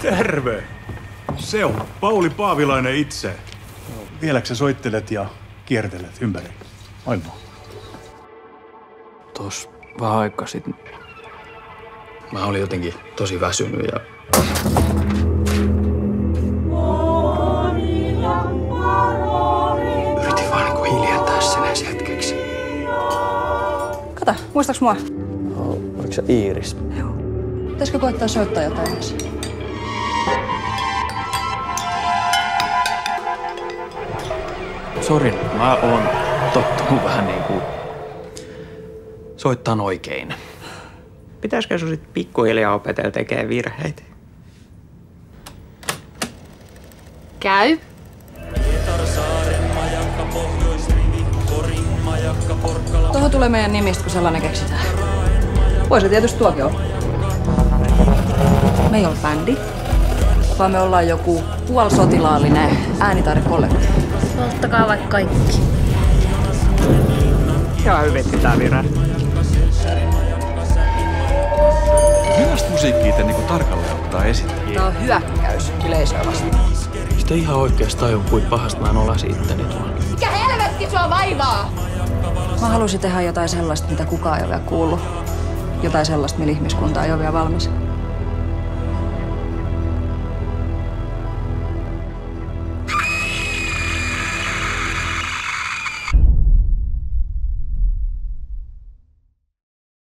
Terve! Se on Pauli Paavilainen itse. Vieläkö sä soittelet ja kiertelet ympäri maailmaa? Tuossa vähän aikaa sitten mä olin jotenkin tosi väsynyt ja... Yritin vaan niinku hiljentää sen edes hetkeksi. Kato, muistaaks mua? Oliko se Iiris? Joo. Pitäisikö koettaa soittaa jotain ensin? Sori, mä oon tottunut vähän niinku soittaa oikein. Pitäisikö sun sit pikkuhiljaa opetella tekee virheitä? Käy. Tuohon tulee meidän nimistä, kun sellainen keksitään. Voisi tietysti tuokin olla. Me ei ole bändi, vaan me ollaan joku puolisotilaallinen äänitaidekollektiivi. Polttakaa vaikka kaikki. Joo, hyvitti tää virhe. Millaista musiikkia te niinku tarkalleen ottaa esittäjiä? Tää on hyökkäys yleisöä vastaan. Sitä ihan oikeastaan tajun, kuinka pahasta mä en ole itteni tuolla. Mikä helvetti sua vaivaa? Mä halusin tehdä jotain sellaista, mitä kukaan ei ole vielä kuullut. Jotain sellaista, millä ihmiskunta ei ole vielä valmis.